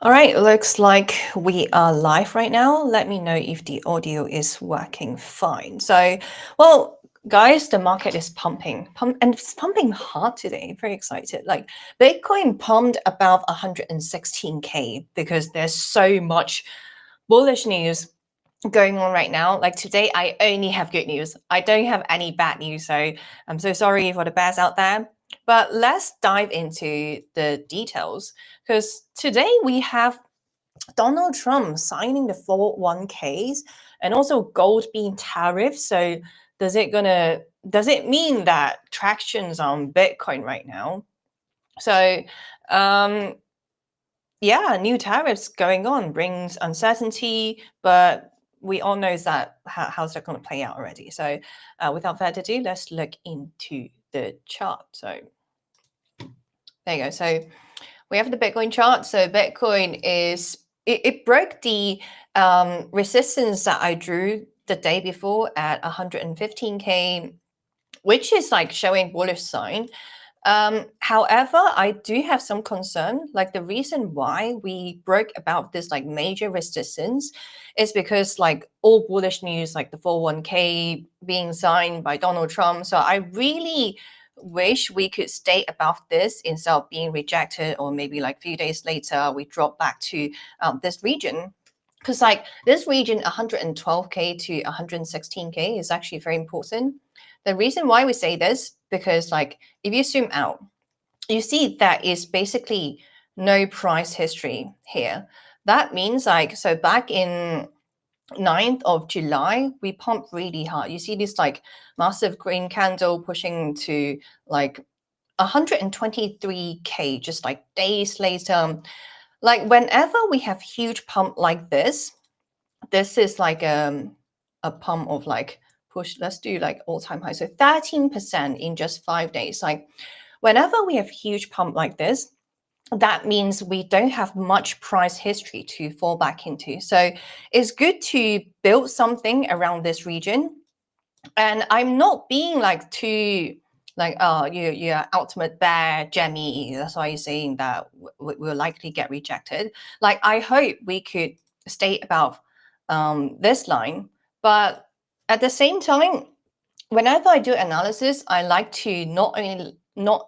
All right, looks like we are live right now. Let me know if the audio is working fine. So, well, guys, the market is and it's pumping hard today. Very excited. Like Bitcoin pumped above 116K because there's so much bullish news going on right now. Like today, I only have good news. I don't have any bad news. So I'm so sorry for the bears out there. But let's dive into the details because today we have Donald Trump signing the 401ks and also gold being tariffs. So does it mean that traction's on Bitcoin right now? So yeah, new tariffs going on brings uncertainty, but we all know that how's that going to play out already. So without further ado, let's look into the chart. So there you go. So we have the Bitcoin chart. So Bitcoin it broke the resistance that I drew the day before at 115K, which is like showing bullish sign. However, I do have some concern. Like the reason why we broke about this like major resistance is because like all bullish news, like the 401k being signed by Donald Trump. So I really wish we could stay above this instead of being rejected, or maybe like a few days later we drop back to this region. Because like this region 112k to 116k is actually very important. The reason why we say this, because like if you zoom out, you see that is basically no price history here. That means like, so back in 9th of July, we pumped really hard. You see this like massive green candle pushing to like 123k just like days later. Like whenever we have huge pump like this is like a pump of like push. Let's do like all-time high. So 13% in just 5 days. Like whenever we have huge pump like this, that means we don't have much price history to fall back into. So it's good to build something around this region. And I'm not being like too like, oh, you're ultimate bear, Jemmy. That's why you're saying that we'll likely get rejected. Like I hope we could stay above this line, but at the same time, whenever I do analysis, I like to not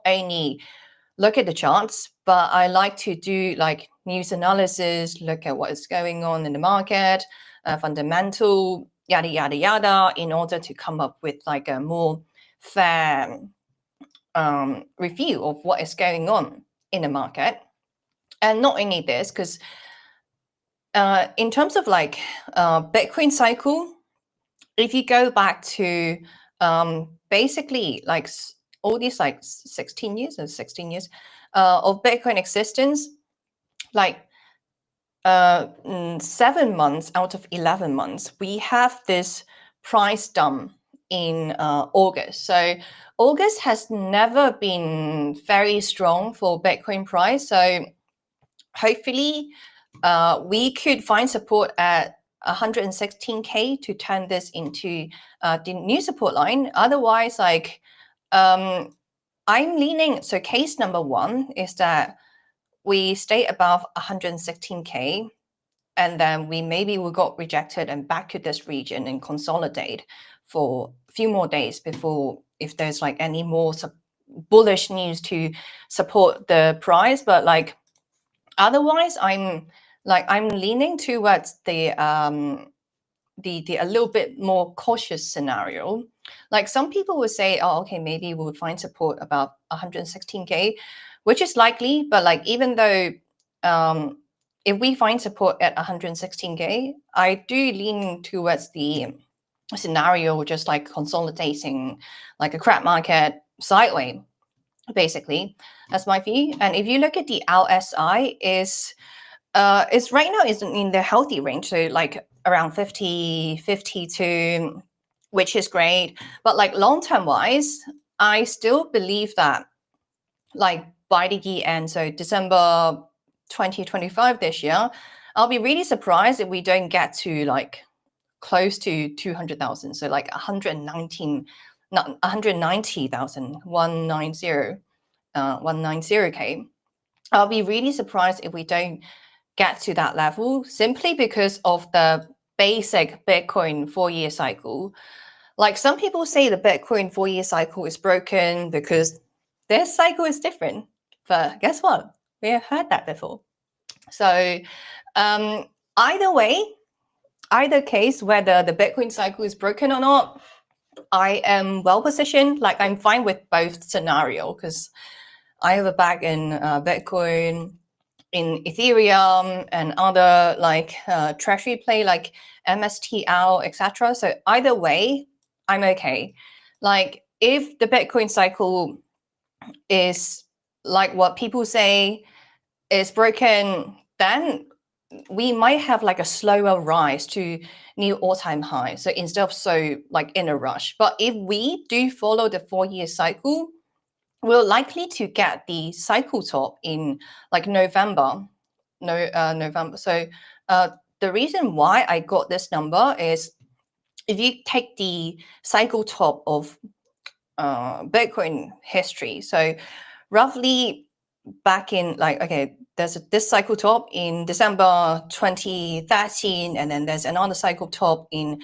only look at the charts, but I like to do like news analysis, look at what is going on in the market, fundamental, yada yada yada, in order to come up with like a more fair review of what is going on in the market. And not only this, because in terms of like Bitcoin cycle, if you go back to basically like all these like 16 years or 16 years of Bitcoin existence, like 7 months out of 11 months, we have this price dump in August. So August has never been very strong for Bitcoin price. So hopefully we could find support at 116k to turn this into the new support line. Otherwise, like I'm leaning. So case number one is that we stay above 116k, and then we got rejected and back to this region and consolidate for a few more days before, if there's like any more bullish news to support the price. But like otherwise, I'm leaning towards the a little bit more cautious scenario. Like some people would say, oh, okay, maybe we'll find support about 116k, which is likely. But like even though if we find support at 116k, I do lean towards the scenario just like consolidating like a crap market sideways. Basically, that's my view. And if you look at the LSI, it's right now is in the healthy range, so like around 50, 52, which is great. But like long term wise, I still believe that like by the year end, so December 2025 this year, I'll be really surprised if we don't get to like close to 200,000. So like 119, not 190,000, 190K. I'll be really surprised if we don't get to that level simply because of the basic Bitcoin 4-year cycle. Like some people say the Bitcoin 4-year cycle is broken because their cycle is different. But guess what? We have heard that before. So either way, either case, whether the Bitcoin cycle is broken or not, I am well positioned. Like I'm fine with both scenario because I have a bag in Bitcoin, in Ethereum, and other like treasury play like MSTL, etc. So either way, I'm okay. Like if the Bitcoin cycle is like what people say is broken, then we might have like a slower rise to new all-time high. So instead of so like in a rush. But if we do follow the 4-year cycle, we're likely to get the cycle top in like November. November. So the reason why I got this number is if you take the cycle top of Bitcoin history, so roughly back in like, okay, there's this cycle top in December 2013, and then there's another cycle top in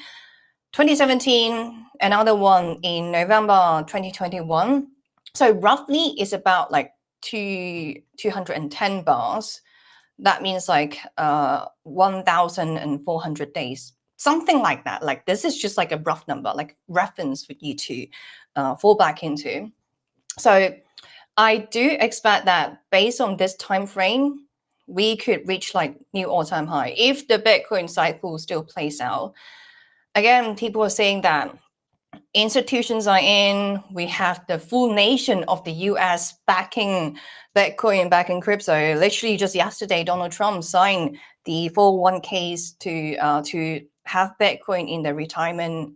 2017, another one in November 2021. So roughly it's about like 210 bars. That means like 1,400 days, something like that. Like this is just like a rough number, like reference for you to fall back into. So I do expect that based on this time frame, we could reach like new all-time high if the Bitcoin cycle still plays out. Again, people are saying that institutions are in, we have the full nation of the US backing Bitcoin, backing crypto. Literally just yesterday, Donald Trump signed the 401ks to have Bitcoin in the retirement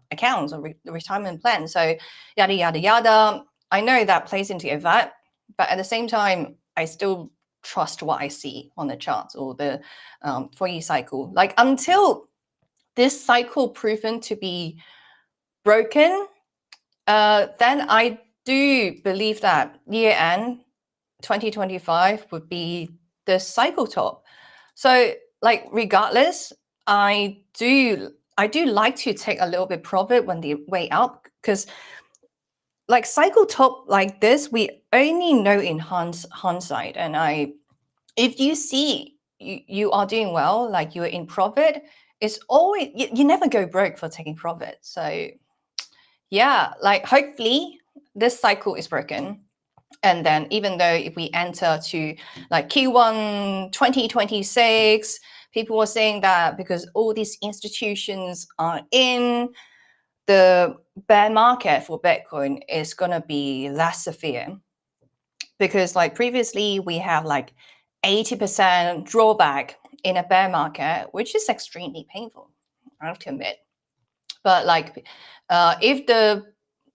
accounts or retirement plan. So yada, yada, yada. I know that plays into that, but at the same time, I still trust what I see on the charts or the 4-year cycle. Like until this cycle proven to be broken, then I do believe that year end 2025 would be the cycle top. So like regardless, I do like to take a little bit profit when they way up, because like cycle top like this, we only know in hindsight. And if you see you are doing well, like you're in profit, it's always, you never go broke for taking profit. So yeah, like hopefully this cycle is broken. And then even though if we enter to like Q1 2026, people were saying that because all these institutions are in, the bear market for Bitcoin is going to be less severe. Because like previously we have like 80% drawback in a bear market, which is extremely painful, I have to admit. But like if the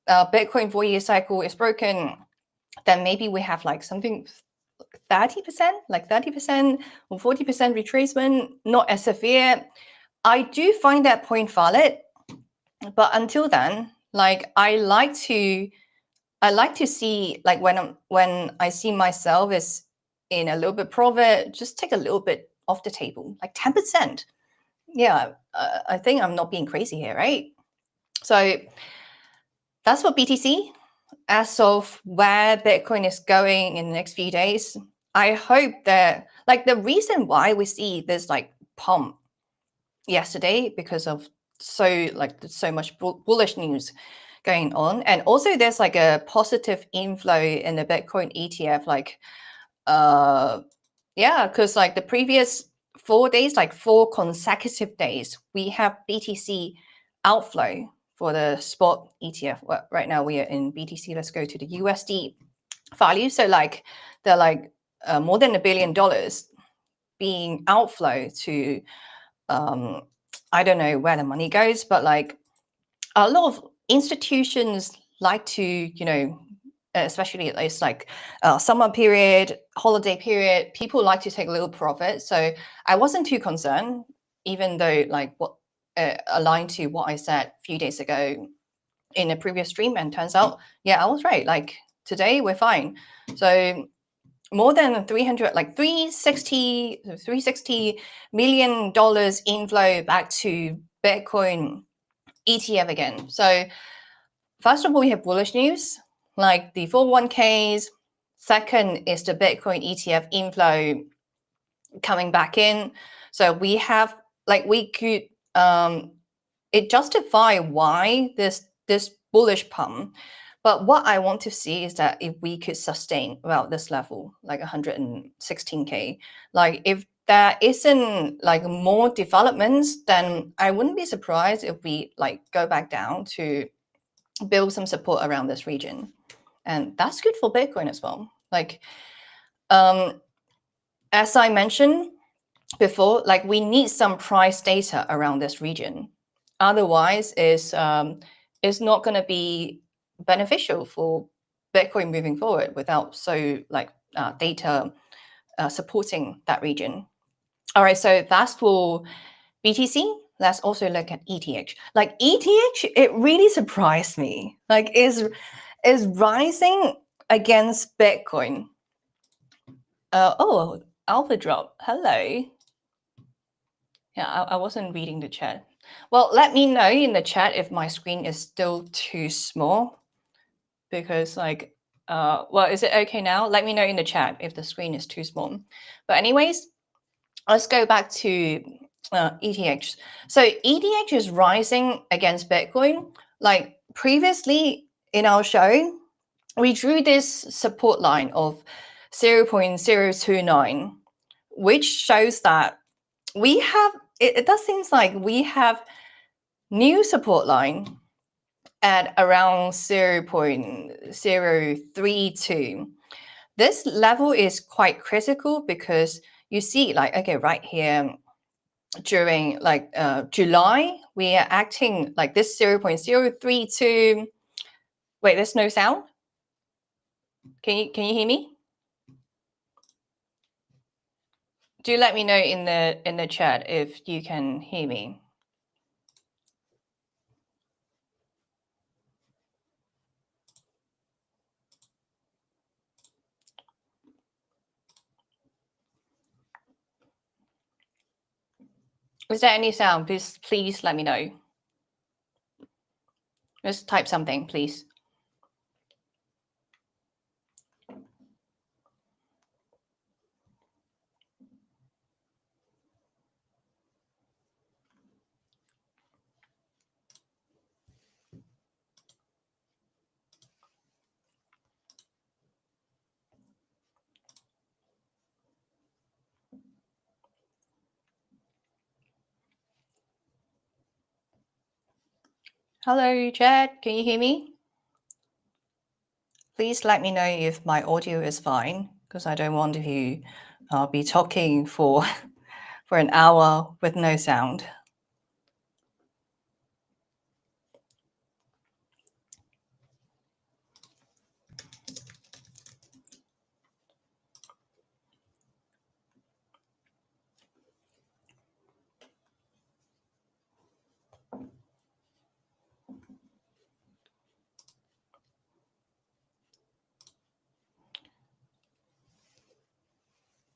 Bitcoin 4-year cycle is broken, then maybe we have like something 30%, like 30% or 40% retracement, not as severe. I do find that point valid, but until then, like I like to see, like when I see myself as in a little bit profit, just take a little bit off the table, like 10%. Yeah, I think I'm not being crazy here, right? So that's what BTC. As of where Bitcoin is going in the next few days, I hope that like the reason why we see this like pump yesterday because of so much bullish news going on, and also there's like a positive inflow in the Bitcoin ETF, like yeah, because like the previous 4 days, like 4 consecutive days, we have BTC outflow for the spot ETF. Well, right now we are in BTC. Let's go to the USD value. So like they're like more than $1 billion being outflow to I don't know where the money goes, but like a lot of institutions like to, you know, especially it's like summer period, holiday period, people like to take a little profit. So I wasn't too concerned, even though like what aligned to what I said a few days ago in a previous stream, and turns out, yeah, I was right. Like today we're fine. So more than 300, like $360 million inflow back to Bitcoin ETF again. So first of all, we have bullish news, like the 401ks. Second is the Bitcoin ETF inflow coming back in. So we have, like, we could it justify why this bullish pump. But what I want to see is that if we could sustain about this level, like 116K, like if there isn't like more developments, then I wouldn't be surprised if we like go back down to build some support around this region. And that's good for Bitcoin as well. Like, as I mentioned before, like we need some price data around this region. Otherwise, it's not going to be beneficial for Bitcoin moving forward without data supporting that region. All right, so that's for BTC. Let's also look at ETH. Like ETH, it really surprised me. Like is rising against Bitcoin. Oh, Alpha drop. Hello. Yeah, I wasn't reading the chat. Well, let me know in the chat if my screen is still too small. Because well, is it okay now? Let me know in the chat if the screen is too small. But anyways, let's go back to ETH. So ETH is rising against Bitcoin. Like previously in our show, we drew this support line of 0.029, which shows that we have, it does seem like we have new support line at around 0.032. This level is quite critical because you see, like, okay, right here during like July, we are acting like this 0.032. Wait, there's no sound. Can you hear me? Do let me know in the chat if you can hear me. Is there any sound? Please let me know. Just type something, please. Hello, chat. Can you hear me? Please let me know if my audio is fine, because I don't want to be talking for for an hour with no sound.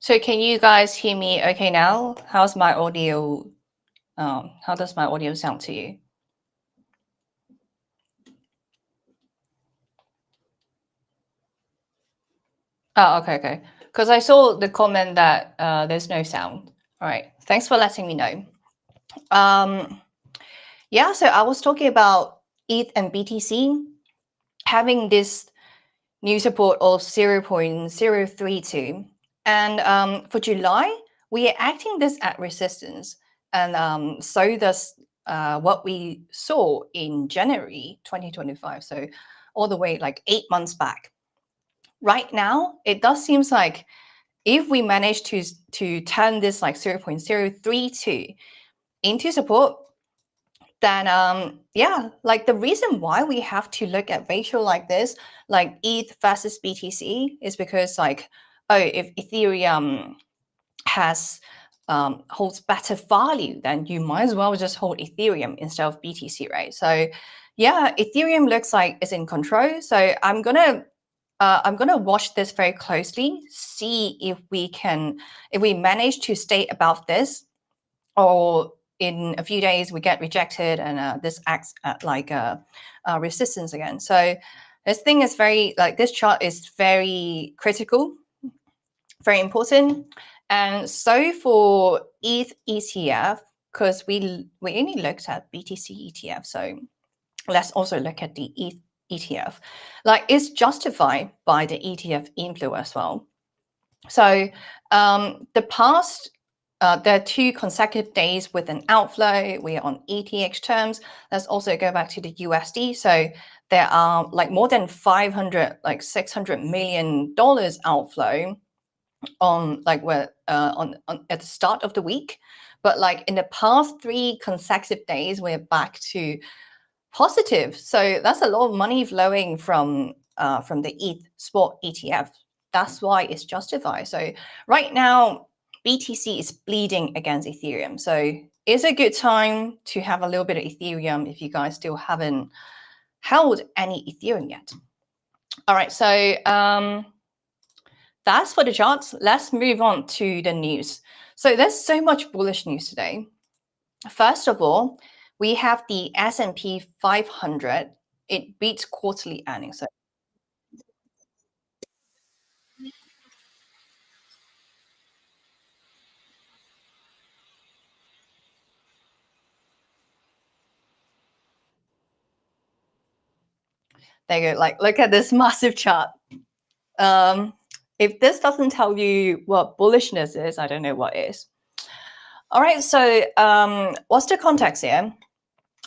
So can you guys hear me okay now? How's my audio? How does my audio sound to you? Oh, okay. Because I saw the comment that there's no sound. All right. Thanks for letting me know. Yeah, so I was talking about ETH and BTC having this new support of 0.032. And for July, we are acting this at resistance. And so does what we saw in January 2025. So all the way like 8 months back. Right now, it does seem like if we manage to turn this like 0.032 into support, then yeah, like the reason why we have to look at ratio like this, like ETH versus BTC, is because like, oh, if Ethereum has holds better value, then you might as well just hold Ethereum instead of BTC, right? So yeah, Ethereum looks like it's in control. So I'm gonna I'm going to watch this very closely, see if we manage to stay above this, or in a few days we get rejected and this acts like a resistance again. So this thing is this chart is very critical, very important. And so for ETH ETF, because we only looked at BTC ETF, so let's also look at the ETH ETF. Like, it's justified by the ETF inflow as well. So the past, there are 2 consecutive days with an outflow. We are on ETH terms. Let's also go back to the USD. So there are like more than $600 million outflow on at the start of the week. But like in the past 3 consecutive days, we're back to positive. So that's a lot of money flowing from the ETH spot ETF. That's why it's justified. So right now, BTC is bleeding against Ethereum. So it's a good time to have a little bit of Ethereum if you guys still haven't held any Ethereum yet. All right, so that's for the charts. Let's move on to the news. So there's so much bullish news today. First of all, we have the S&P 500. It beats quarterly earnings. So there you go. Like, look at this massive chart. If this doesn't tell you what bullishness is, I don't know what is. All right, so what's the context here?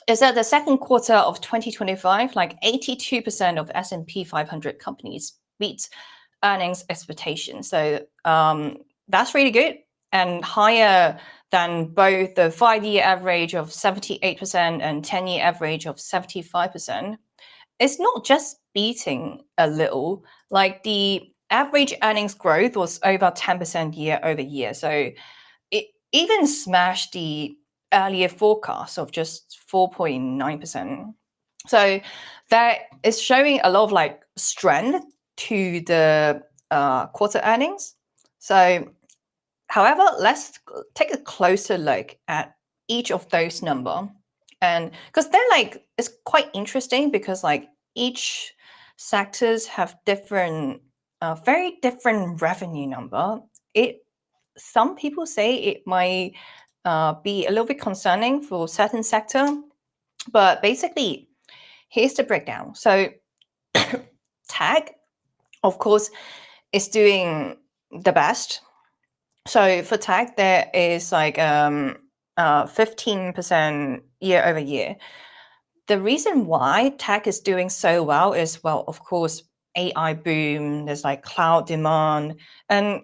Is that the second quarter of 2025, like 82% of S&P 500 companies beat earnings expectations. So that's really good and higher than both the 5-year average of 78% and 10-year average of 75%. It's not just beating a little, like the average earnings growth was over 10% year over year. So it even smashed the earlier forecast of just 4.9%. So that is showing a lot of like strength to the quarter earnings. So, however, let's take a closer look at each of those number, and because they're like, it's quite interesting because like each sectors have different, very different revenue number. Some people say it might be a little bit concerning for certain sector, but basically, here's the breakdown. So tech, of course, is doing the best. So for tech, there is like 15% year over year. The reason why tech is doing so well is, well, of course, AI boom, there's like cloud demand, and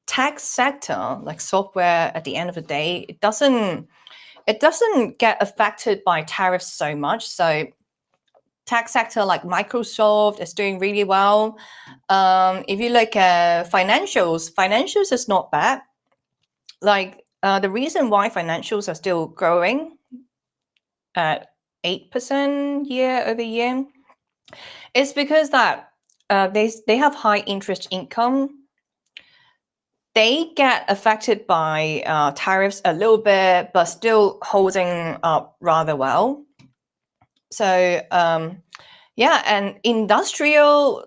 tech sector, like software, at the end of the day, it doesn't get affected by tariffs so much. So tech sector like Microsoft is doing really well. If you look at financials is not bad. Like the reason why financials are still growing at 8% year over year is because that they have high interest income. They get affected by tariffs a little bit, but still holding up rather well. So yeah, and industrial,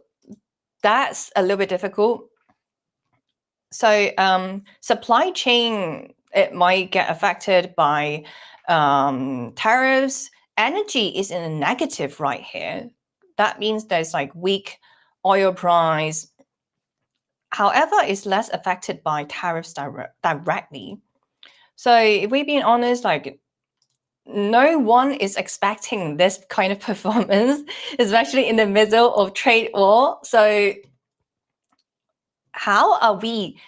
that's a little bit difficult. So supply chain, it might get affected by tariffs. Energy is in a negative right here. That means there's like weak oil price. However, it's less affected by tariffs directly. So if we're being honest, like no one is expecting this kind of performance, especially in the middle of trade war. So how are we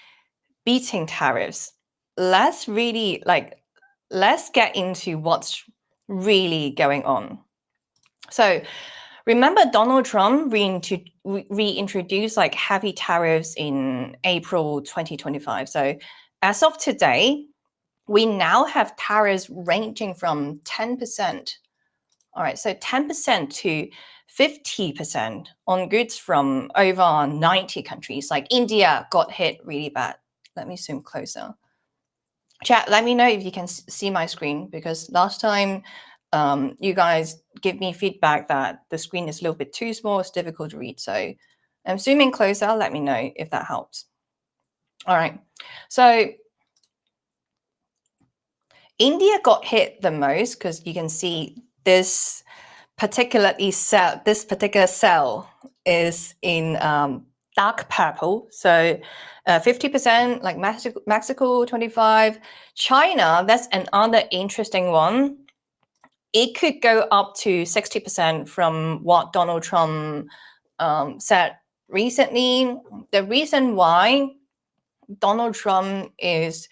beating tariffs? Let's get into what's really going on. So remember Donald Trump reintroduced like heavy tariffs in April 2025. So as of today, we now have tariffs ranging from 10% All right, so 10% to 50% on goods from over 90 countries. Like India got hit really bad. Let me zoom closer. Chat, let me know if you can see my screen, because last time you guys give me feedback that the screen is a little bit too small, it's difficult to read. So I'm zooming closer, let me know if that helps. All right, so India got hit the most because you can see this particular cell is in dark purple. So 50%, like Mexico 25, China, that's another interesting one. It could go up to 60% from what Donald Trump said recently. The reason why Donald Trump is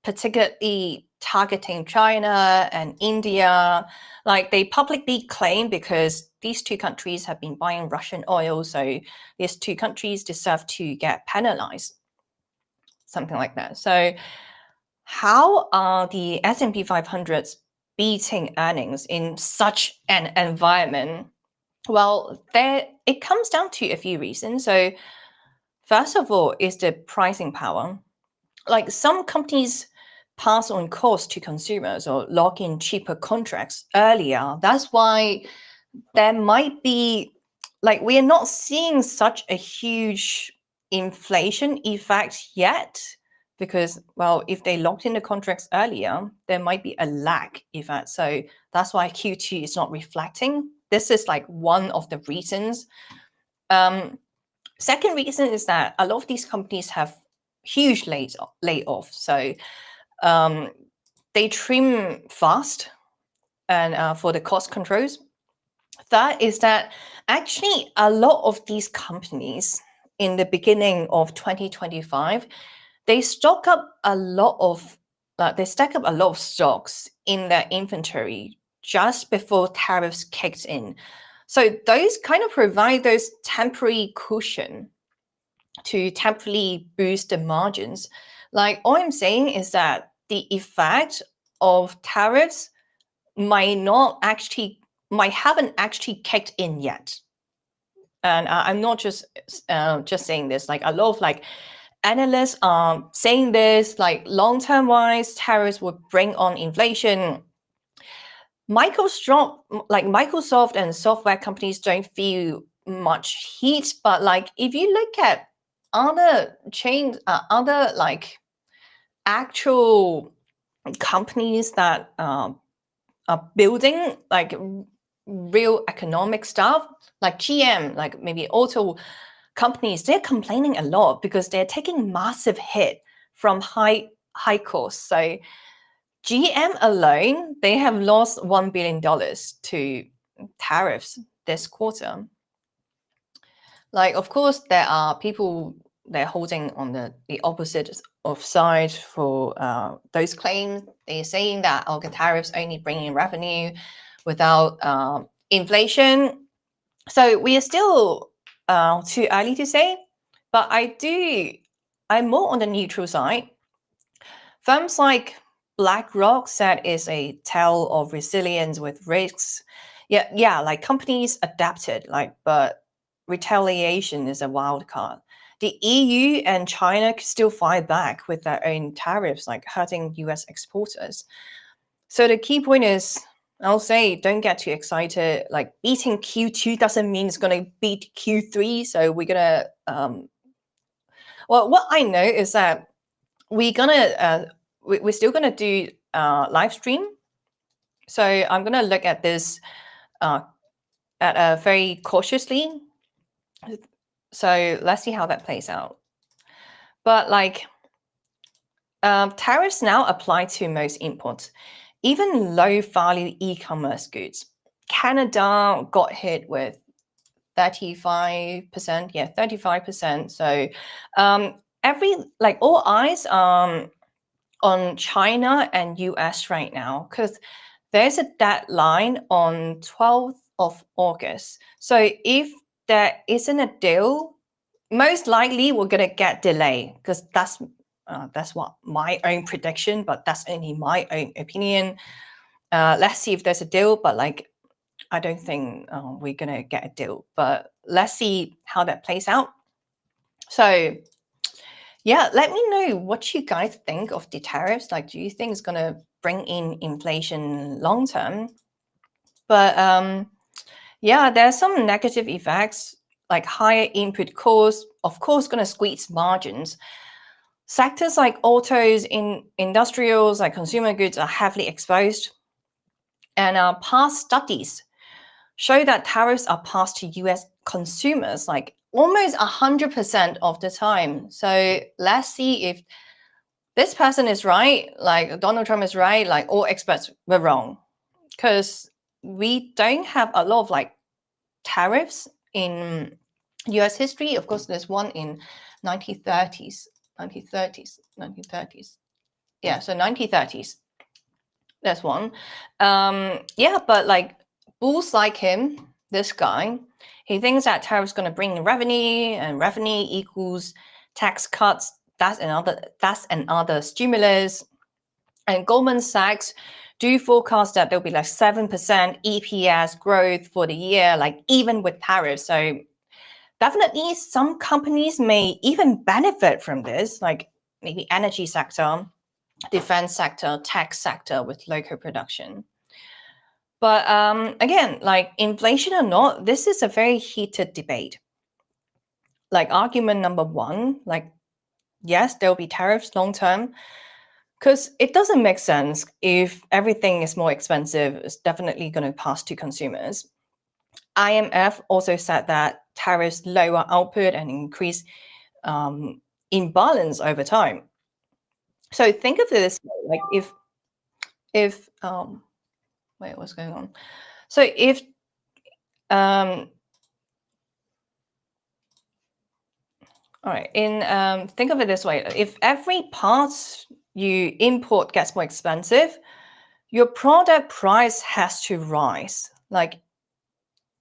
particularly targeting China and India, like they publicly claim, because these two countries have been buying Russian oil, so these two countries deserve to get penalized, something like that. So how are the S&P 500s beating earnings in such an environment? Well, it comes down to a few reasons. So first of all is the pricing power. Like some companies pass on costs to consumers or lock in cheaper contracts earlier. That's why there might be, like, we are not seeing such a huge inflation effect yet, because, well, if they locked in the contracts earlier, there might be a lag effect. So that's why Q2 is not reflecting. This is like one of the reasons. Second reason is that a lot of these companies have huge layoffs. So they trim fast and for the cost controls. Third is that actually a lot of these companies in the beginning of 2025, they stack up a lot of stocks in their inventory just before tariffs kicked in. So those kind of provide those temporary cushion to temporarily boost the margins. Like all I'm saying is that the effect of tariffs might haven't actually kicked in yet. And I'm not just saying this. Like a lot of like analysts are saying this. Like long-term wise, tariffs would bring on inflation. Microsoft and software companies don't feel much heat, but like if you look at other chains, other like actual companies that are building like real economic stuff, like GM, like maybe auto companies, they're complaining a lot because they're taking massive hit from high costs. So GM alone, they have lost $1 billion to tariffs this quarter. Like, of course, there are people they're holding on the opposite of side for those claims. They're saying that tariffs only bring in revenue without inflation. So we are still too early to say, but I'm more on the neutral side. Firms like BlackRock said it's a tale of resilience with risks. Yeah, like companies adapted, but retaliation is a wild card. The EU and China could still fight back with their own tariffs, like hurting US exporters. So the key point is, I'll say, don't get too excited. Like beating Q2 doesn't mean it's going to beat Q3. So we're going to, well, what I know is that we're still going to do live stream. So I'm going to look at this very cautiously. So let's see how that plays out. But like tariffs now apply to most imports, even low value e-commerce goods. Canada got hit with 35%. Yeah, 35%. So all eyes on China and US right now, because there's a deadline on 12th of August. So if there isn't a deal, most likely we're going to get delay, because that's what my own prediction, but that's only my own opinion. Let's see if there's a deal, but like, I don't think we're gonna get a deal. But let's see how that plays out. So yeah, let me know what you guys think of the tariffs. Like, do you think it's gonna bring in inflation long term? But yeah, there's some negative effects, like higher input costs, of course, going to squeeze margins. Sectors like autos, industrials, like consumer goods are heavily exposed. And past studies show that tariffs are passed to US consumers like almost 100% of the time. So let's see if this person is right, like Donald Trump is right, like all experts were wrong. Because we don't have a lot of like tariffs in US history. Of course, there's one in 1930s. Yeah, so 1930s. That's one. Yeah, but like bulls like him, this guy, he thinks that tariffs going to bring revenue, and revenue equals tax cuts. That's another stimulus. And Goldman Sachs do forecast that there'll be like 7% EPS growth for the year, like even with tariffs. So definitely some companies may even benefit from this, like maybe energy sector, defense sector, tech sector with local production. But again, like inflation or not, this is a very heated debate. Like argument number one, like yes, there'll be tariffs long term, because it doesn't make sense if everything is more expensive, it's definitely going to pass to consumers. IMF also said that tariffs lower output and increase imbalance over time. So think of this like if wait, what's going on? So if all right, think of it this way: if every part you import gets more expensive, your product price has to rise. Like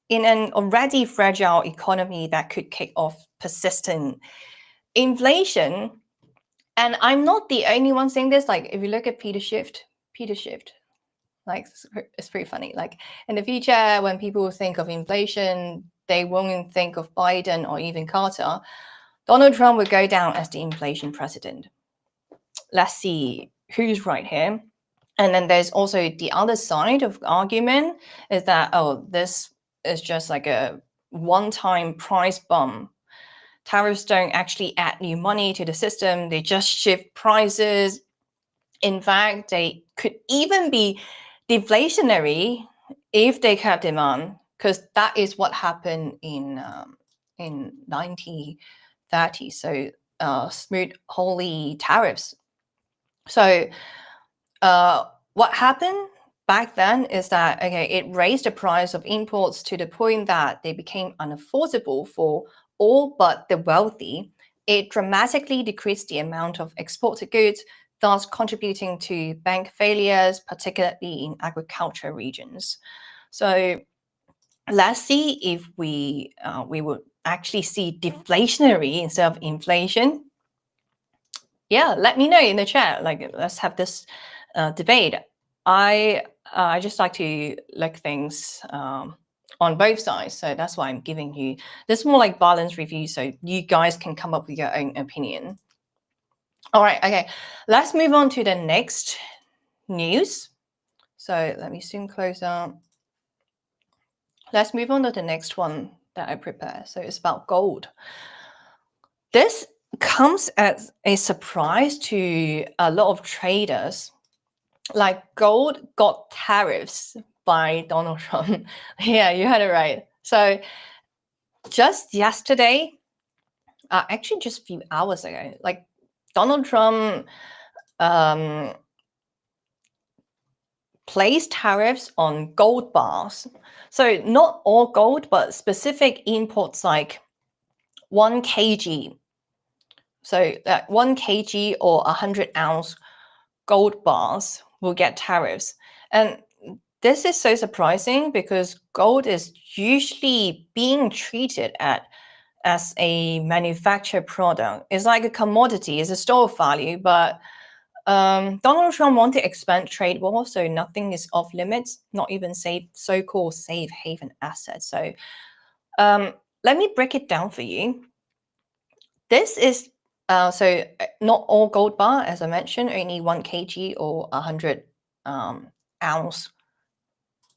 in an already fragile economy that could kick off persistent inflation. And I'm not the only one saying this. Like if you look at Peter Schiff, like it's pretty funny. Like in the future, when people think of inflation, they won't think of Biden or even Carter. Donald Trump will go down as the inflation president. Let's see who's right here. And then there's also the other side of the argument is that, oh, this is just like a one-time price bump. Tariffs don't actually add new money to the system. They just shift prices. In fact, they could even be deflationary if they cap demand, because that is what happened in 1930. So Smoot-Hawley tariffs. So what happened back then is that, okay, it raised the price of imports to the point that they became unaffordable for all but the wealthy. It dramatically decreased the amount of exported goods, thus contributing to bank failures, particularly in agriculture regions. So let's see if we would actually see deflationary instead of inflation. Yeah, let me know in the chat. Like, let's have this debate. I just like to look things on both sides, so that's why I'm giving you this more like balanced review, so you guys can come up with your own opinion. All right, okay, let's move on to the next news. So let me zoom closer. Let's move on to the next one that I prepared. So it's about gold. This comes as a surprise to a lot of traders. Like gold got tariffs by Donald Trump. Yeah, you had it right. So just yesterday, actually just a few hours ago, like Donald Trump placed tariffs on gold bars. So not all gold, but specific imports like 1 kg. So that 1 kg or 100-ounce gold bars will get tariffs. And this is so surprising because gold is usually being treated as a manufactured product. It's like a commodity, it's a store of value, but Donald Trump wanted to expand trade war, so nothing is off limits, not even so-called safe haven assets. So let me break it down for you. This is not all gold bar, as I mentioned, only 1 kg or 100 ounce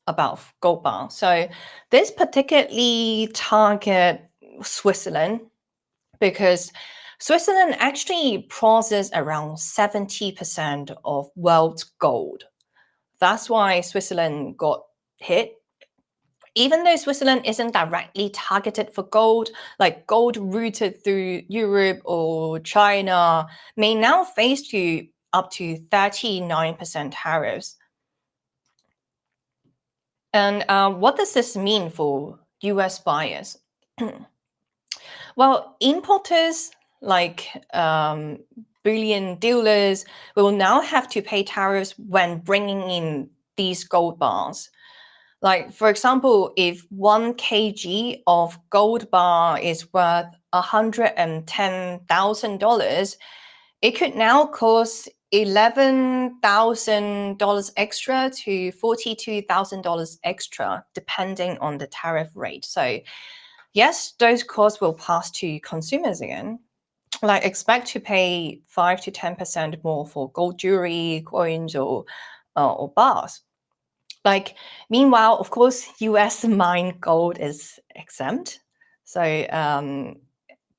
above gold bar. So this particularly target Switzerland because Switzerland actually processes around 70% of world's gold. That's why Switzerland got hit. Even though Switzerland isn't directly targeted for gold, like gold routed through Europe or China may now face up to 39% tariffs. And what does this mean for US buyers? Well, importers like bullion dealers will now have to pay tariffs when bringing in these gold bars. Like, for example, if 1 kg of gold bar is worth $110,000, it could now cost $11,000 extra to $42,000 extra, depending on the tariff rate. So yes, those costs will pass to consumers again. Like expect to pay 5 to 10% more for gold jewelry, coins, or bars. Like meanwhile, of course, U.S. mined gold is exempt. So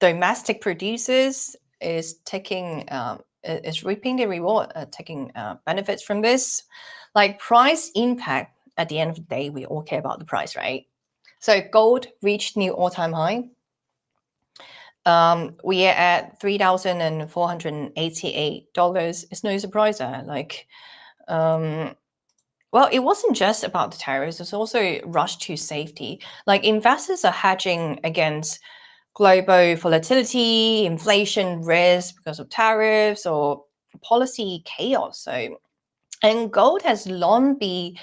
domestic producers is taking is reaping the reward, taking benefits from this. Like price impact. At the end of the day, we all care about the price, right? So gold reached new all-time high. We are at $3,488. It's no surprise there. Like, well, it wasn't just about the tariffs. It's also rush to safety. Like investors are hedging against global volatility, inflation risk because of tariffs or policy chaos. So, and gold has long been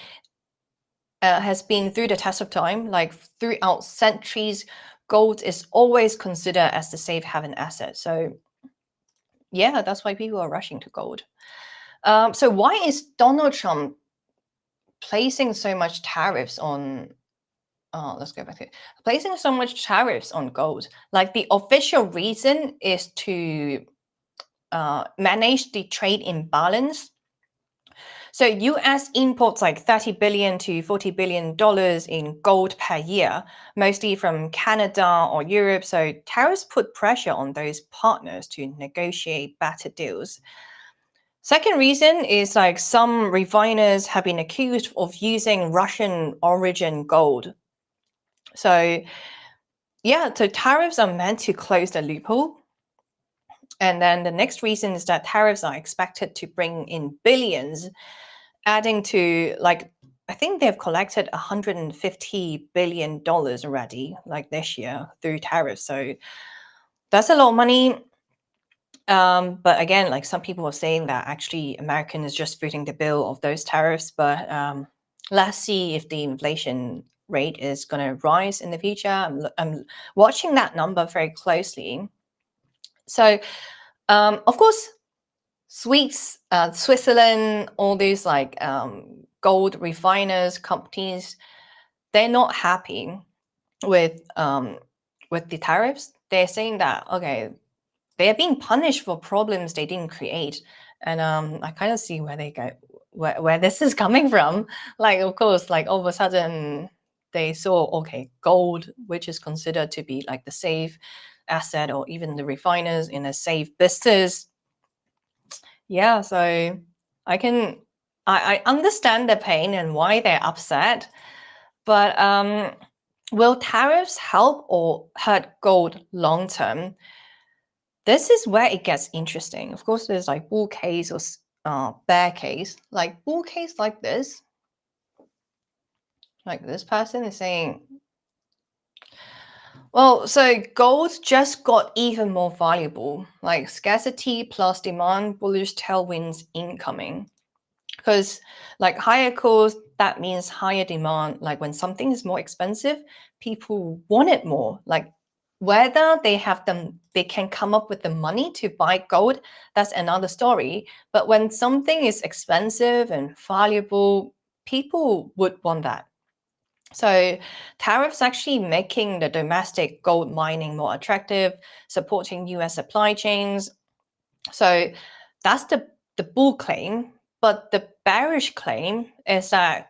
through the test of time. Like throughout centuries, gold is always considered as the safe haven asset. So yeah, that's why people are rushing to gold. So why is Donald Trump placing so much tariffs on let's go back to it. Placing so much tariffs on gold? Like the official reason is to manage the trade imbalance. So US imports like $30 billion to $40 billion in gold per year, mostly from Canada or Europe. So tariffs put pressure on those partners to negotiate better deals. Second reason is like some refiners have been accused of using Russian origin gold. So yeah, so tariffs are meant to close the loophole. And then the next reason is that tariffs are expected to bring in billions, adding to like, I think they've collected $150 billion already, like this year through tariffs. So that's a lot of money. But again, like some people are saying that actually American is just footing the bill of those tariffs. But let's see if the inflation rate is going to rise in the future. I'm watching that number very closely. So, of course, Switzerland, all these like gold refiners companies, they're not happy with the tariffs. They're saying that okay, they are being punished for problems they didn't create, and I kind of see where they go, where this is coming from. Like of course, like all of a sudden they saw okay, gold, which is considered to be like the safe asset, or even the refiners in a safe business. Yeah, so I understand the pain and why they're upset, but will tariffs help or hurt gold long term? This is where it gets interesting. Of course, there's like bull case or bear case. Like bull case like this person is saying, well, so gold just got even more valuable, like scarcity plus demand, bullish tailwinds incoming. Because like higher cost, that means higher demand. Like when something is more expensive, people want it more. Like Whether they can come up with the money to buy gold, that's another story. But when something is expensive and valuable, people would want that. So tariffs actually making the domestic gold mining more attractive, supporting US supply chains. So that's the bull claim. But the bearish claim is that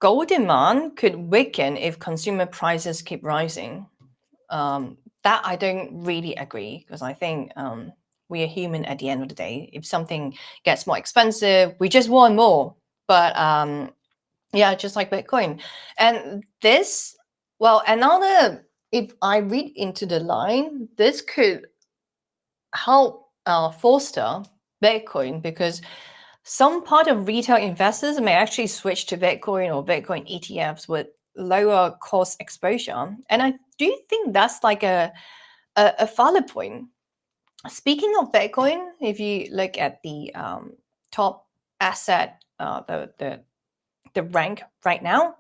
gold demand could weaken if consumer prices keep rising. That I don't really agree, because I think we are human at the end of the day. If something gets more expensive, we just want more. But yeah, just like Bitcoin. And this, well, another, if I read into the line, this could help foster Bitcoin, because some part of retail investors may actually switch to Bitcoin or Bitcoin ETFs with lower cost exposure. And I do think that's like a valid point. Speaking of Bitcoin, if you look at the top asset, the rank right now.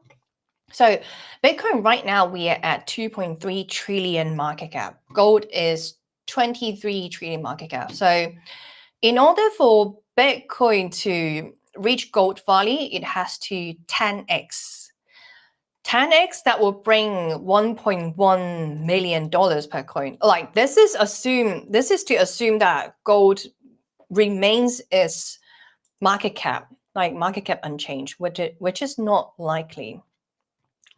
So Bitcoin right now, we are at 2.3 trillion market cap. Gold is 23 trillion market cap. So in order for Bitcoin to reach gold value, it has to 10x. 10x, that will bring $1.1 million per coin. Like this is to assume that gold remains its market cap, like market cap unchanged, which is not likely,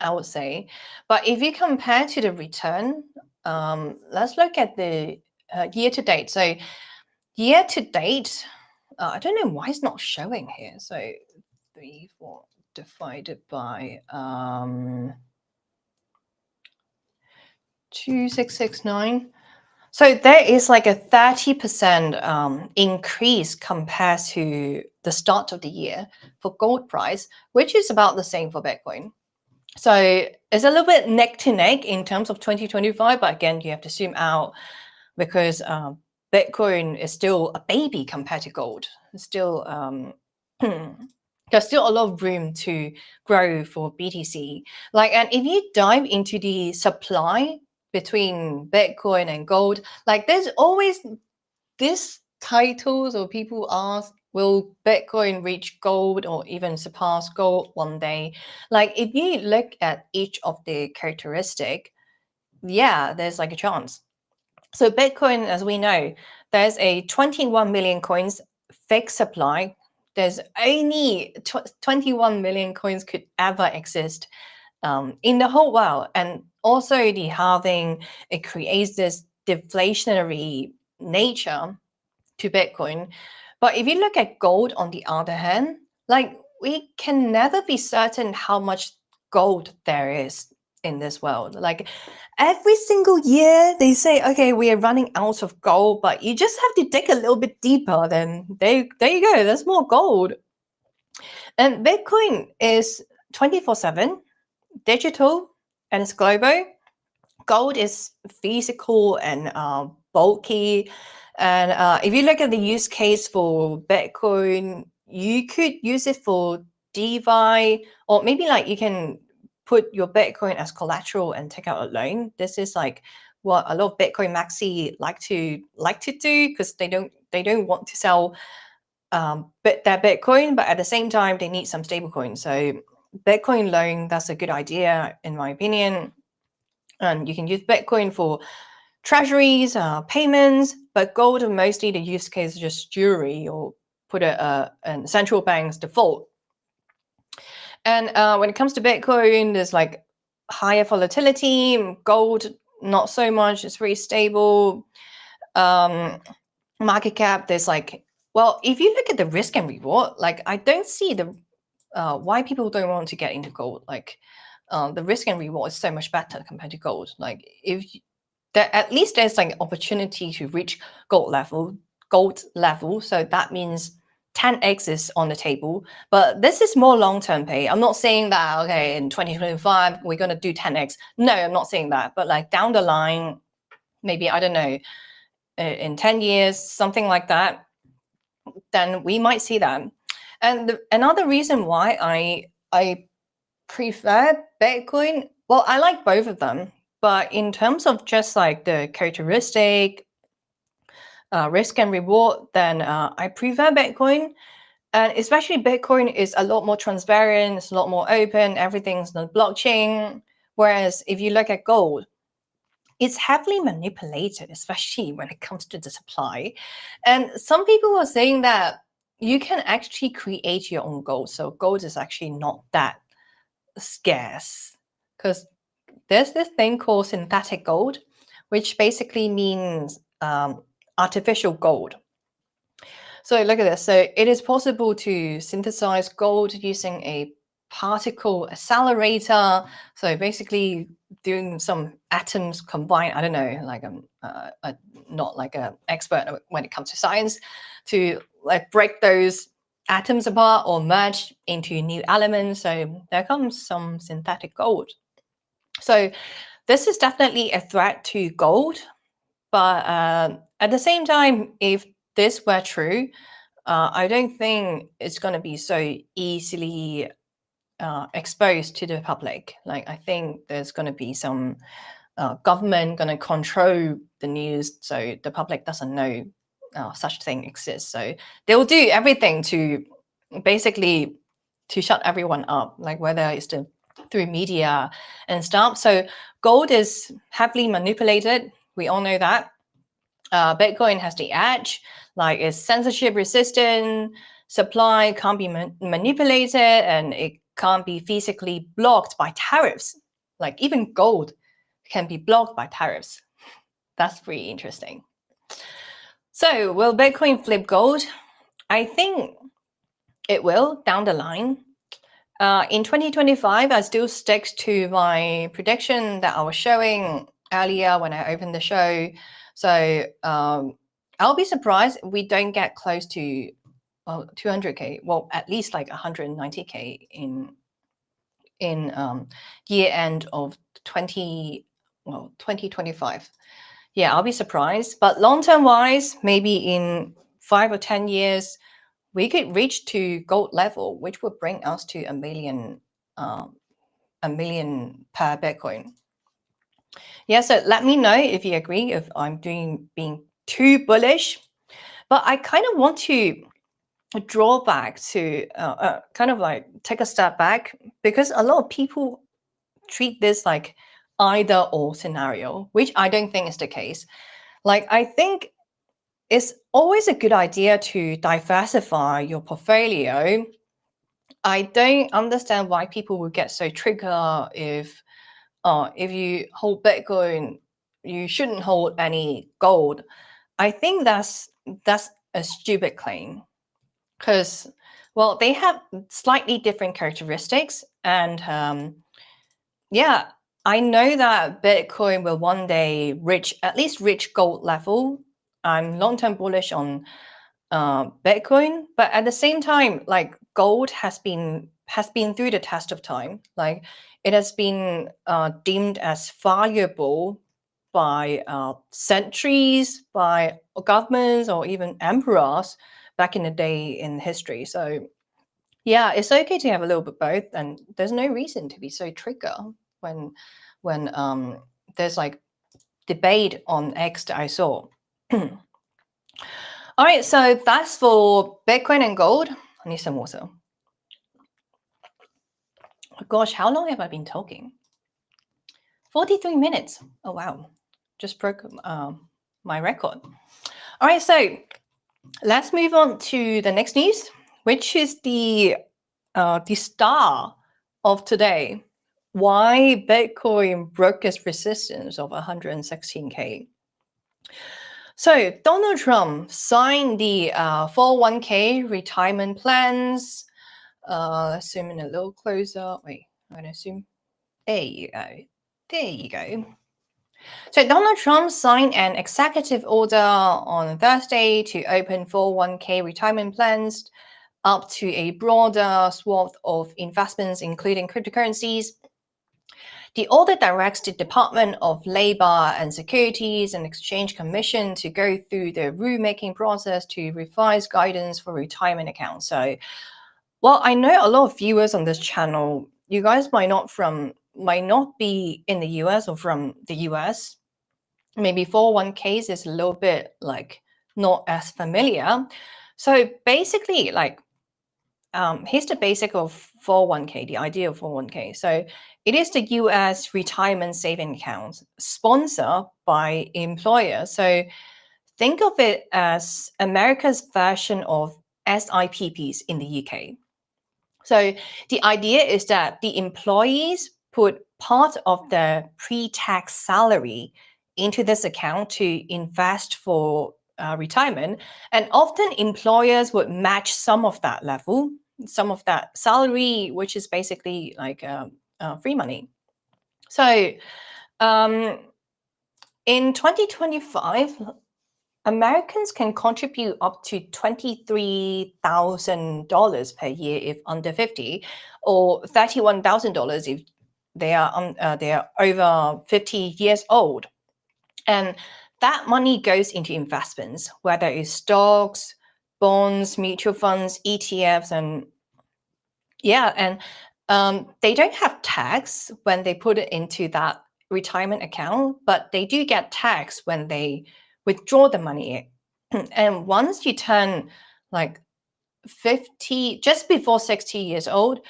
I would say. But if you compare to the return, let's look at the year to date. So year to date, I don't know why it's not showing here. So 3, 4 divided by 2669. So there is like a 30% increase compared to the start of the year for gold price, which is about the same for Bitcoin. So it's a little bit neck to neck in terms of 2025, but again, you have to zoom out, because Bitcoin is still a baby compared to gold. It's still there's still a lot of room to grow for BTC. Like, and if you dive into the supply between Bitcoin and gold, like there's always this titles, or people ask, will Bitcoin reach gold or even surpass gold one day? Like if you look at each of the characteristic, yeah, there's like a chance. So Bitcoin, as we know, there's a 21 million coins fixed supply. There's only 21 million coins could ever exist in the whole world. And also the halving, it creates this deflationary nature to Bitcoin. But if you look at gold, on the other hand, like we can never be certain how much gold there is in this world. Like every single year, they say, okay, we are running out of gold, but you just have to dig a little bit deeper. Then there you go. There's more gold. And Bitcoin is 24/7, digital, and it's global. Gold is physical and bulky. And if you look at the use case for Bitcoin, you could use it for DeFi, or maybe like you can put your Bitcoin as collateral and take out a loan. This is like what a lot of Bitcoin maxi like to do, because they don't want to sell their Bitcoin, but at the same time they need some stablecoin. So Bitcoin loan, that's a good idea in my opinion. And you can use Bitcoin for treasuries, payments, but gold, mostly the use case is just jewelry, or put a central bank's default. And when it comes to Bitcoin, there's like higher volatility. Gold, not so much. It's very stable. Market cap, there's like, well, if you look at the risk and reward, like I don't see the why people don't want to get into gold. Like the risk and reward is so much better compared to gold. Like if at least there's like opportunity to reach gold level. So that means 10x is on the table. But this is more long-term pay. I'm not saying that, okay, in 2025, we're going to do 10x. No, I'm not saying that. But like down the line, maybe, I don't know, in 10 years, something like that, then we might see that. And another reason why I prefer Bitcoin, well, I like both of them, But in terms of just like the characteristic, risk and reward, then I prefer Bitcoin. And especially Bitcoin is a lot more transparent, it's a lot more open, everything's on blockchain. Whereas if you look at gold, it's heavily manipulated, especially when it comes to the supply. And some people were saying that you can actually create your own gold. So gold is actually not that scarce, because there's this thing called synthetic gold, which basically means artificial gold. So look at this. So it is possible to synthesize gold using a particle accelerator. So basically doing some atoms combine. I don't know, like I'm not like an expert when it comes to science, to like break those atoms apart or merge into new elements. So there comes some synthetic gold. So this is definitely a threat to gold. But at the same time, if this were true, I don't think it's going to be so easily exposed to the public. Like, I think there's going to be some government going to control the news so the public doesn't know such thing exists. So they'll do everything to basically to shut everyone up, like whether it's through media and stuff. So gold is heavily manipulated. We all know that. Bitcoin has the edge, like it's censorship resistant, supply can't be manipulated, and it can't be physically blocked by tariffs. Like even gold can be blocked by tariffs. That's pretty interesting. So will Bitcoin flip gold? I think it will down the line. In 2025, I still stick to my prediction that I was showing earlier when I opened the show. So I'll be surprised if we don't get close to 200K, well, at least like 190K in year end of 2025. Yeah, I'll be surprised. But long-term wise, maybe in 5 or 10 years, we could reach to gold level, which would bring us to a million per Bitcoin. Yeah, so let me know if you agree, if I'm being too bullish. But I kind of want to draw back to kind of like take a step back, because a lot of people treat this like either or scenario, which I don't think is the case. Like, I think it's always a good idea to diversify your portfolio. I don't understand why people would get so triggered if you hold Bitcoin, you shouldn't hold any gold. I think that's a stupid claim, because, well, they have slightly different characteristics, and yeah, I know that Bitcoin will one day at least reach gold level. I'm long-term bullish on Bitcoin, but at the same time, like gold has been through the test of time. Like it has been deemed as valuable by centuries, by governments, or even emperors back in the day in history. So yeah, it's okay to have a little bit both, and there's no reason to be so triggered when there's like debate on X that I saw. All right, so that's for Bitcoin and gold. I need some water. Oh gosh, how long have I been talking? 43 minutes. Oh wow, just broke my record. All right, so let's move on to the next news, which is the star of today. Why Bitcoin broke its resistance of 116K. So Donald Trump signed the 401k retirement plans. Let's zoom in a little closer. Wait, I'm going to zoom. There you go. There you go. So Donald Trump signed an executive order on Thursday to open 401k retirement plans up to a broader swath of investments, including cryptocurrencies. The order directs the Department of Labor and Securities and Exchange Commission to go through the rulemaking process to revise guidance for retirement accounts. So, well, I know a lot of viewers on this channel, you guys might not might not be in the US or from the US, maybe 401ks is a little bit like not as familiar. So basically, like here's the basic of 401k, the idea of 401k. So it is the US retirement saving account sponsored by employer. So think of it as America's version of SIPPs in the UK. So the idea is that the employees put part of their pre-tax salary into this account to invest for retirement, and often employers would match some of that level, some of that salary, which is basically like free money. So in 2025, Americans can contribute up to $23,000 per year if under 50, or $31,000 if they are over 50 years old. And that money goes into investments, whether it's stocks, bonds, mutual funds, ETFs, and they don't have tax when they put it into that retirement account, but they do get tax when they withdraw the money. And once you turn like 50, just before 60 years old,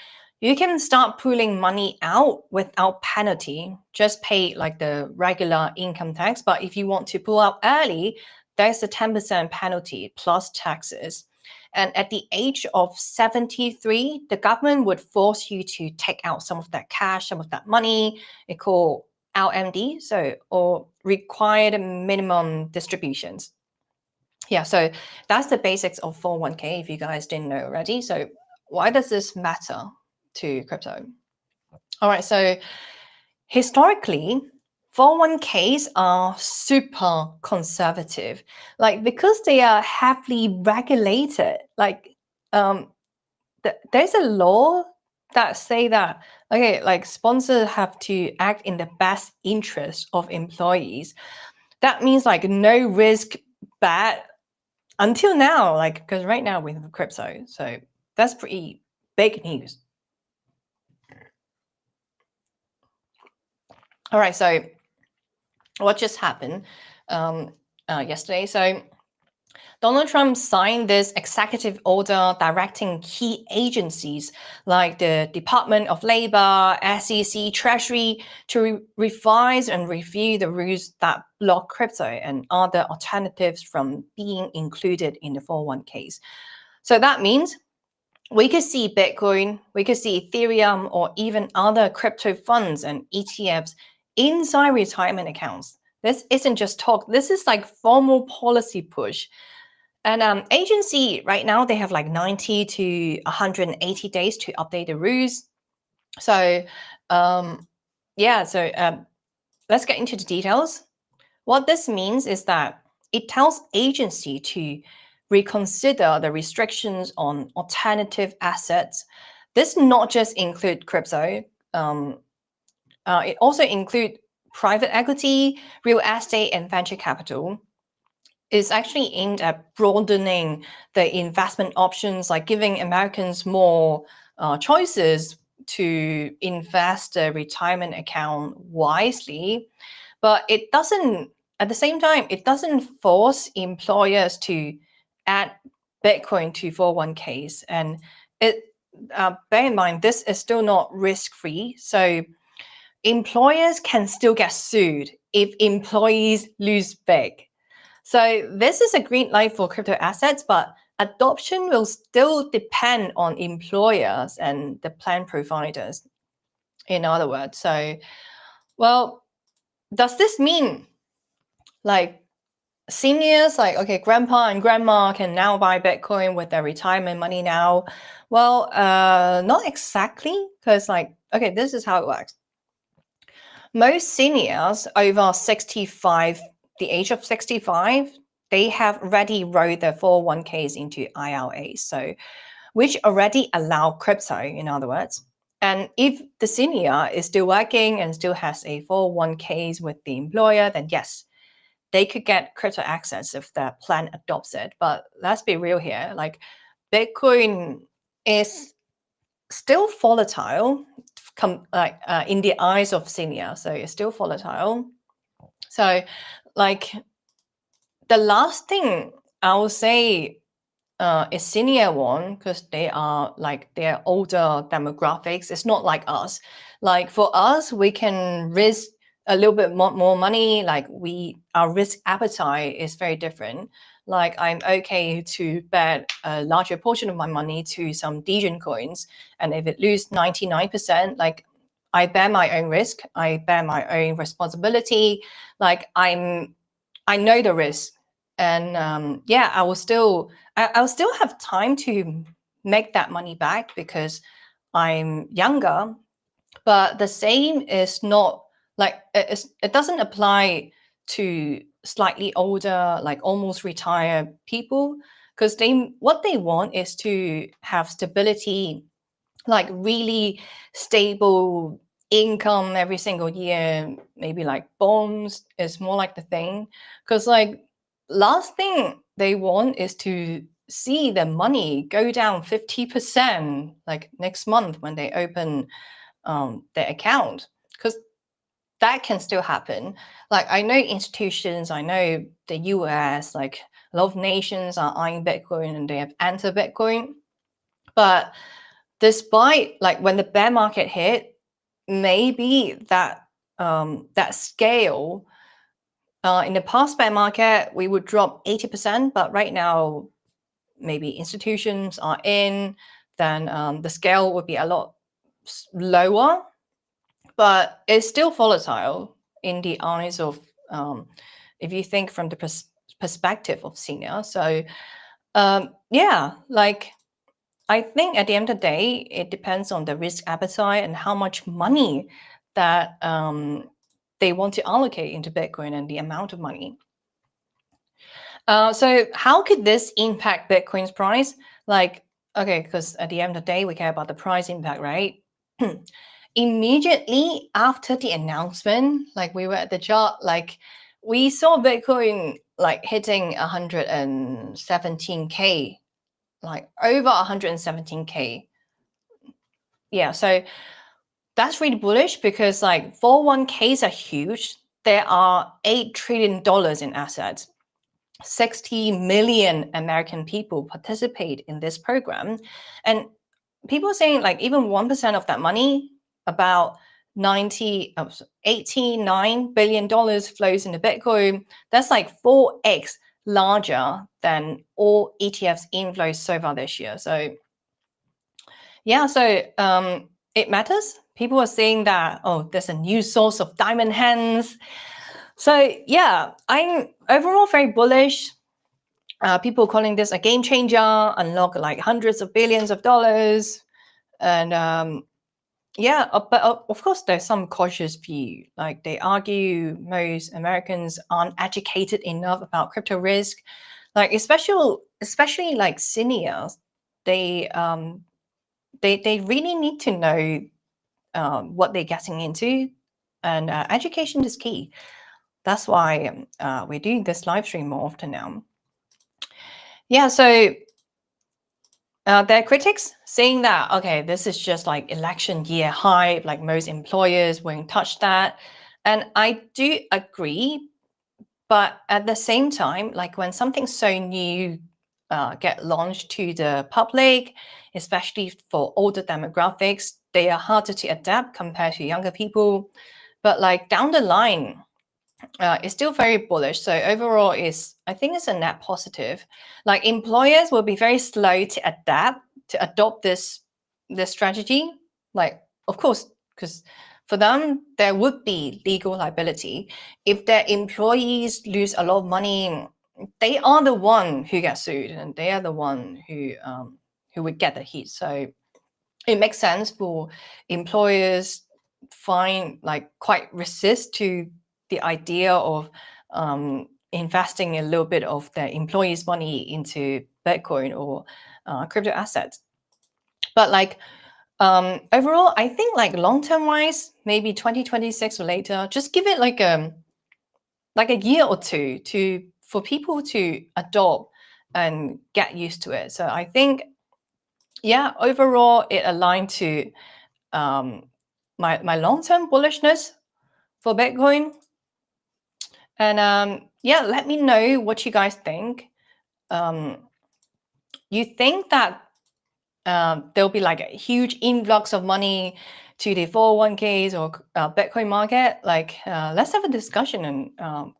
you can start pulling money out without penalty. Just pay like the regular income tax. But if you want to pull out early, there's a 10% penalty plus taxes. And at the age of 73, the government would force you to take out some of that cash, some of that money. It's called RMD, or required minimum distributions. Yeah, so that's the basics of 401k if you guys didn't know already. So why does this matter to crypto? All right, so historically, 401ks are super conservative, like because they are heavily regulated. Like there's a law that say that, okay, like sponsors have to act in the best interest of employees. That means like no risk bet until now, like because right now we have crypto, so that's pretty big news. All right, so what just happened yesterday? So Donald Trump signed this executive order directing key agencies like the Department of Labor, SEC, Treasury to revise and review the rules that block crypto and other alternatives from being included in the 401ks. So that means we could see Bitcoin, we could see Ethereum, or even other crypto funds and ETFs inside retirement accounts. This isn't just talk, this is like formal policy push. And agency right now, they have like 90 to 180 days to update the rules. So let's get into the details. What this means is that it tells agency to reconsider the restrictions on alternative assets. This not just include crypto. It also include private equity, real estate, and venture capital. Is actually aimed at broadening the investment options, like giving Americans more choices to invest a retirement account wisely. But it doesn't, at the same time, it doesn't force employers to add Bitcoin to 401ks. And bear in mind, this is still not risk-free. So employers can still get sued if employees lose big. So this is a green light for crypto assets, but adoption will still depend on employers and the plan providers, in other words. So, well, does this mean like seniors, like, okay, grandpa and grandma can now buy Bitcoin with their retirement money now? Well, not exactly, because like, okay, this is how it works. Most seniors over 65, the age of 65, they have already rolled their 401ks into IRAs, so which already allow crypto, in other words. And if the senior is still working and still has a 401ks with the employer, then yes, they could get crypto access if their plan adopts it. But let's be real here, like Bitcoin is still volatile, in the eyes of senior. So it's still volatile. So like the last thing I will say is senior one, because they are they're older demographics. It's not like us. Like for us, we can risk a little bit more money. Like our risk appetite is very different. Like I'm okay to bet a larger portion of my money to some Degen coins, and if it lose 99%, like I bear my own risk. I bear my own responsibility. Like I know the risk, and yeah, I'll still have time to make that money back because I'm younger. But the same is not like it doesn't apply to slightly older, like almost retired people, because what they want is to have stability, like really stable income every single year. Maybe like bonds is more like the thing, because like last thing they want is to see the money go down 50% like next month when they open their account, because that can still happen. Like I know institutions, I know the US, like a lot of nations are eyeing Bitcoin and they have entered Bitcoin, but despite like when the bear market hit, maybe that scale in the past bear market we would drop 80%, but right now maybe institutions are in, then the scale would be a lot lower, but it's still volatile in the eyes of if you think from the perspective of senior. So yeah, like I think at the end of the day, it depends on the risk appetite and how much money that they want to allocate into Bitcoin and the amount of money. So how could this impact Bitcoin's price? Like, okay, because at the end of the day, we care about the price impact, right? Immediately after the announcement, like we were at the chart, like we saw Bitcoin like hitting 117K, like over 117K. Yeah, so that's really bullish because like 401ks are huge. There are $8 trillion in assets. 60 million American people participate in this program. And people are saying like even 1% of that money, about $89 billion flows into Bitcoin. That's like 4x larger than all ETFs inflows so far this year. So yeah, so it matters. People are saying that, oh, there's a new source of diamond hands. So yeah, I'm overall very bullish. People calling this a game changer, unlock like hundreds of billions of dollars. And yeah, but of course, there's some cautious view. Like they argue most Americans aren't educated enough about crypto risk. Like especially like seniors, they really need to know what they're getting into, and education is key. That's why we're doing this live stream more often now. Yeah, so there are critics saying that, okay, this is just like election year hype, like most employers won't touch that. And I do agree, but at the same time, like when something so new get launched to the public, especially for older demographics, they are harder to adapt compared to younger people. But like down the line, it's still very bullish. So overall, I think it's a net positive. Like employers will be very slow to adopt this strategy. Like of course, because for them there would be legal liability if their employees lose a lot of money. They are the one who gets sued, and they are the one who would get the heat. So it makes sense for employers quite resist to the idea of investing a little bit of their employees' money into Bitcoin or crypto assets. But like overall, I think like long-term wise, maybe 2026 or later, just give it like a year or two for people to adopt and get used to it. So I think yeah, overall, it aligned to my long-term bullishness for Bitcoin. And yeah, let me know what you guys think. You think that there'll be like a huge influx of money to the 401ks or Bitcoin market? Like, let's have a discussion and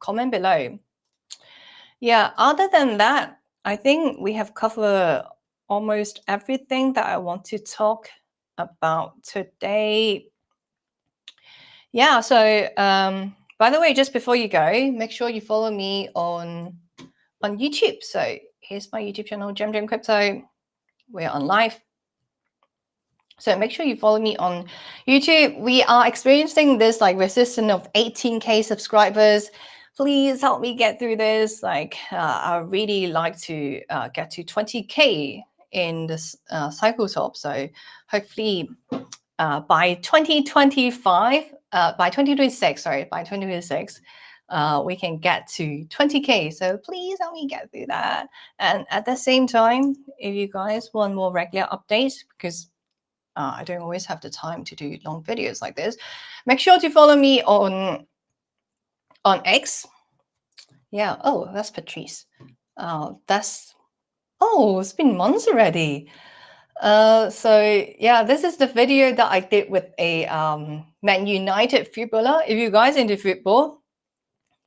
comment below. Yeah, other than that, I think we have covered almost everything that I want to talk about today. Yeah, so by the way, just before you go, make sure you follow me on YouTube. So here's my YouTube channel, Jam Crypto. We're on live. So make sure you follow me on YouTube. We are experiencing this like resistance of 18K subscribers. Please help me get through this. Like, I really like to get to 20K in this cycle top. So hopefully by 2025, by 2026, by 2026, we can get to 20K. So please help me get through that. And at the same time, if you guys want more regular updates, because I don't always have the time to do long videos like this, make sure to follow me on X. Yeah. Oh, that's Patrice. It's been months already. So yeah, this is the video that I did with a Man United footballer. If you guys into football,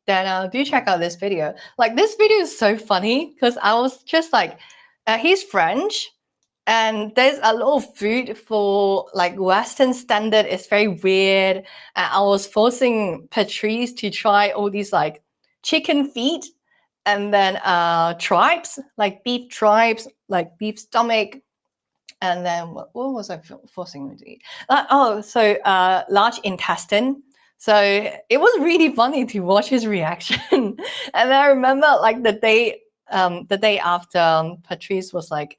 then do check out this video. Like, this video is so funny because I was just like, he's French, and there's a lot of food for like Western standard. It's very weird. And I was forcing Patrice to try all these like chicken feet, and then tribes, like beef tribes, like beef stomach. And then what was I forcing him to eat? Large intestine. So it was really funny to watch his reaction. And I remember like the day after, Patrice was like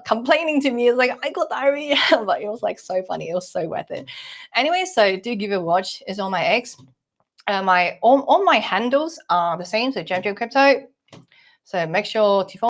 complaining to me. It's like, I got diarrhea. But it was like so funny. It was so worth it. Anyway, so do give it a watch. It's on my X. All my handles are the same. So Jam Crypto. So make sure to follow